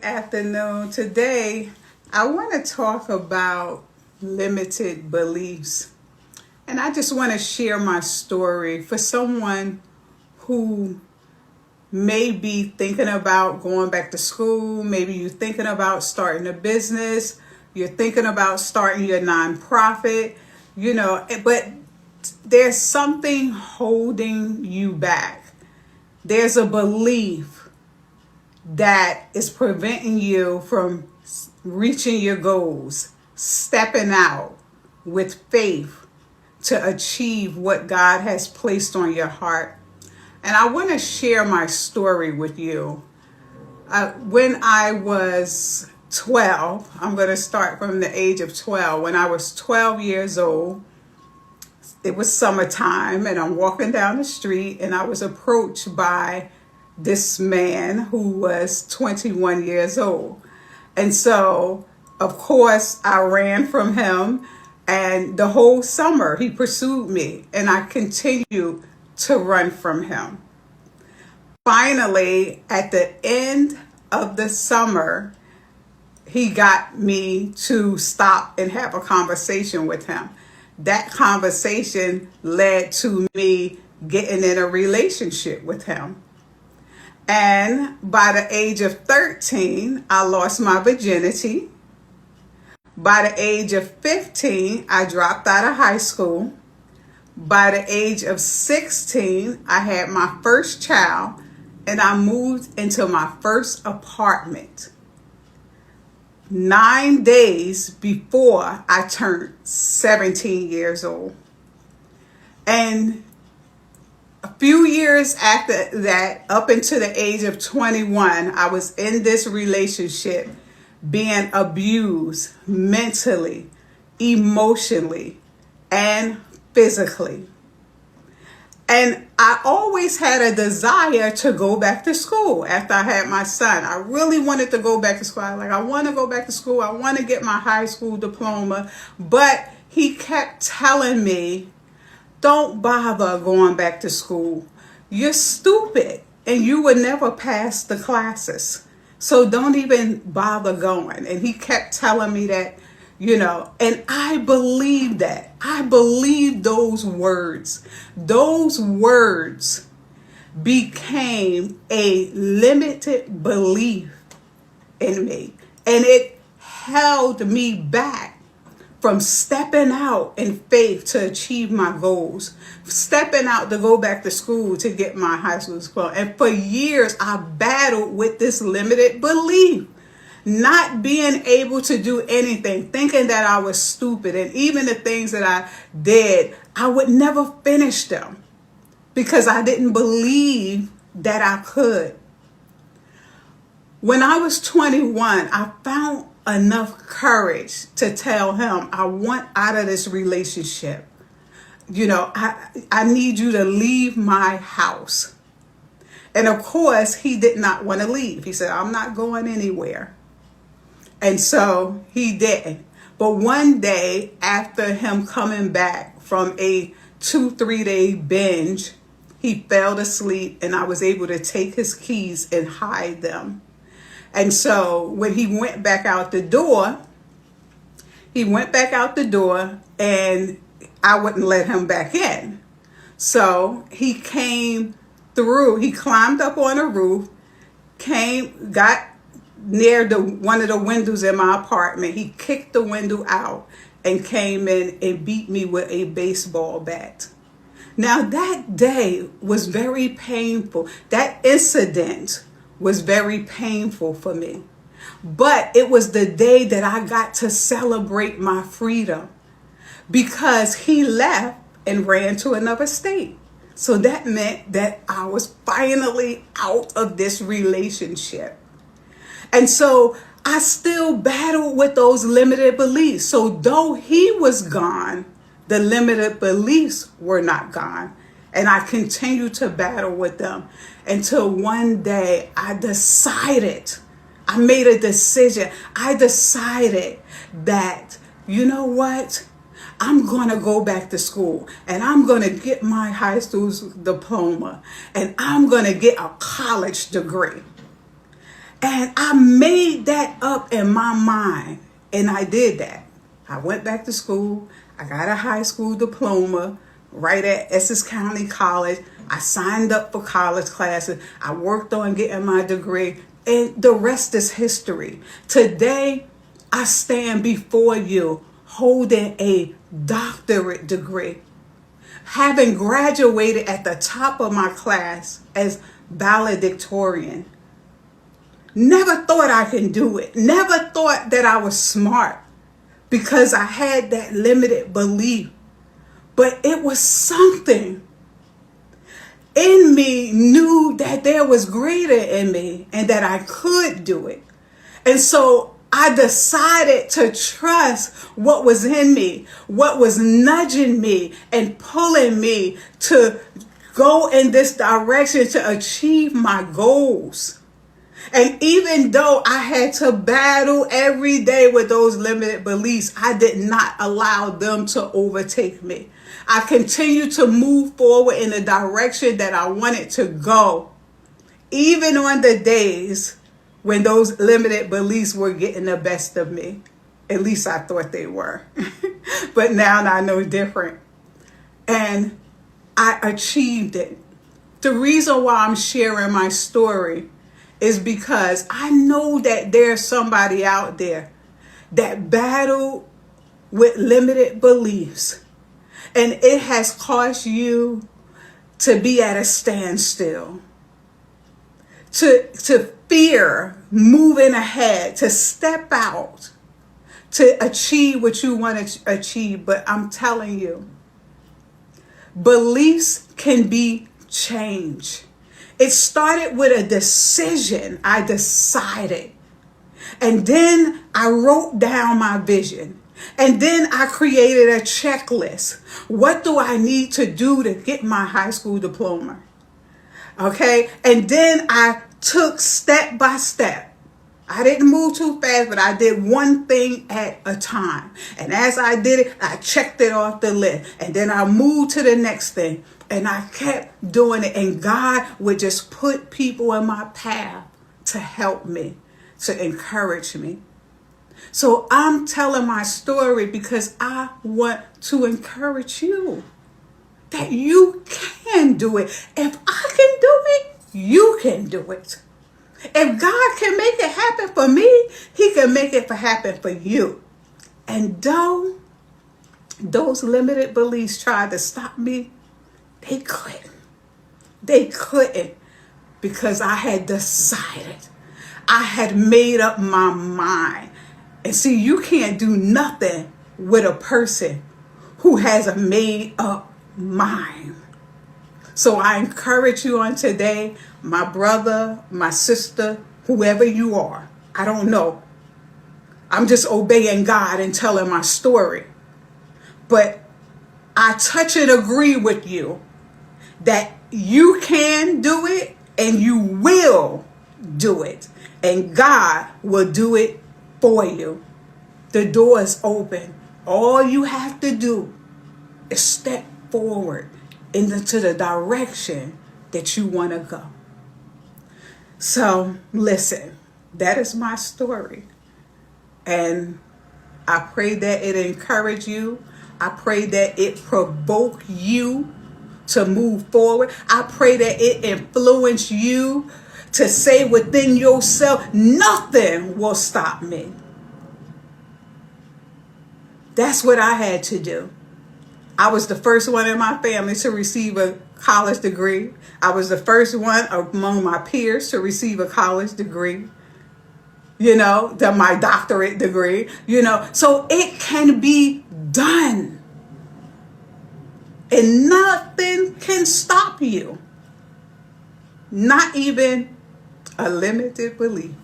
Afternoon. Today, I want to talk about limited beliefs. And I just want to share my story for someone who may be thinking about going back to school. Maybe you're thinking about starting a business. You're thinking about starting your nonprofit, but there's something holding you back. There's a belief that is preventing you from reaching your goals, stepping out with faith to achieve what God has placed on your heart. And I want to share my story with you. When I was 12, I'm going to start from the age of 12. When I was 12 years old, it was summertime, and I'm walking down the street, and I was approached by this man who was 21 years old. And so, of course, I ran from him, and the whole summer he pursued me, and I continued to run from him. Finally, at the end of the summer, he got me to stop and have a conversation with him. That conversation led to me getting in a relationship with him. And by the age of 13, I lost my virginity. By the age of 15, I dropped out of high school. By the age of 16, I had my first child, and I moved into my first apartment 9 days before I turned 17 years old. And a few years after that, up until the age of 21, I was in this relationship being abused mentally, emotionally, and physically. And I always had a desire to go back to school after I had my son. I really wanted to go back to school. I want to go back to school. I want to get my high school diploma. But he kept telling me, don't bother going back to school. You're stupid and you would never pass the classes. So don't even bother going. And he kept telling me that, and I believed that. I believed those words. Those words became a limited belief in me. And it held me back from stepping out in faith to achieve my goals, stepping out to go back to school to get my high school diploma. And for years, I battled with this limited belief, not being able to do anything, thinking that I was stupid. And even the things that I did, I would never finish them because I didn't believe that I could. When I was 21, I found enough courage to tell him, I want out of this relationship. I need you to leave my house. And of course, he did not want to leave. He said, I'm not going anywhere. And so he didn't. But one day, after him coming back from a 2-3 day binge, he fell asleep, and I was able to take his keys and hide them. And so when he went back out the door, and I wouldn't let him back in. So he came through, he climbed up on a roof, got near one of the windows in my apartment. He kicked the window out and came in and beat me with a baseball bat. Now that day was very painful. That incident was very painful for me. But it was the day that I got to celebrate my freedom because he left and ran to another state. So that meant that I was finally out of this relationship. And so I still battled with those limited beliefs. So though he was gone, the limited beliefs were not gone. And I continued to battle with them until one day I made a decision. I decided that, you know what? I'm going to go back to school and I'm going to get my high school diploma and I'm going to get a college degree. And I made that up in my mind. And I did that. I went back to school. I got a high school diploma right at Essex County College. I signed up for college classes. I worked on getting my degree. And the rest is history. Today, I stand before you holding a doctorate degree, having graduated at the top of my class as valedictorian. Never thought I could do it. Never thought that I was smart because I had that limited belief. But it was something in me knew that there was greater in me and that I could do it. And so I decided to trust what was in me, what was nudging me and pulling me to go in this direction to achieve my goals. And even though I had to battle every day with those limited beliefs, I did not allow them to overtake me. I continued to move forward in the direction that I wanted to go, even on the days when those limited beliefs were getting the best of me. At least I thought they were. But now I know different. And I achieved it. The reason why I'm sharing my story is because I know that there's somebody out there that battled with limited beliefs. And it has caused you to be at a standstill, to fear moving ahead, to step out, to achieve what you want to achieve. But I'm telling you, beliefs can be changed. It started with a decision. I decided. And then I wrote down my vision. And then I created a checklist. What do I need to do to get my high school diploma? Okay. And then I took step by step. I didn't move too fast, but I did one thing at a time. And as I did it, I checked it off the list. And then I moved to the next thing. And I kept doing it. And God would just put people in my path to help me, to encourage me. So I'm telling my story because I want to encourage you that you can do it. If I can do it, you can do it. If God can make it happen for me, he can make it happen for you. And though those limited beliefs tried to stop me, they couldn't. They couldn't because I had decided. I had made up my mind. And see, you can't do nothing with a person who has a made up mind. So I encourage you on today, my brother, my sister, whoever you are. I don't know. I'm just obeying God and telling my story. But I touch and agree with you that you can do it and you will do it. And God will do it for you. The door is open. All you have to do is step forward into the direction that you want to go. So listen, that is my story. And I pray that it encourage you. I pray that it provoke you to move forward. I pray that it influence you to say within yourself, nothing will stop me. That's what I had to do. I was the first one in my family to receive a college degree. I was the first one among my peers to receive a college degree. My doctorate degree, so it can be done. And nothing can stop you. Not even a limited belief.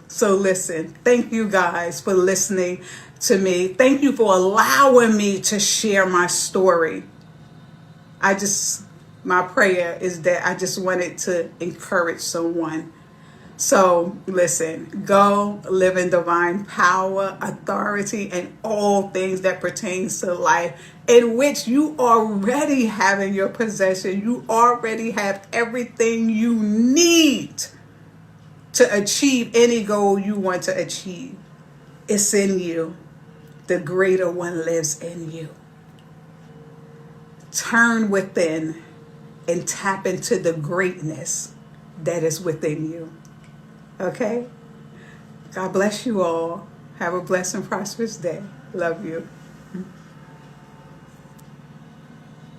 So listen, thank you guys for listening to me. Thank you for allowing me to share my story. My prayer is that I just wanted to encourage someone. So listen, go live in divine power, authority, and all things that pertains to life, in which you already have in your possession. You already have everything you need to achieve any goal you want to achieve. It's in you. The greater one lives in you. Turn within and tap into the greatness that is within you. Okay? God bless you all. Have a blessed and prosperous day. Love you.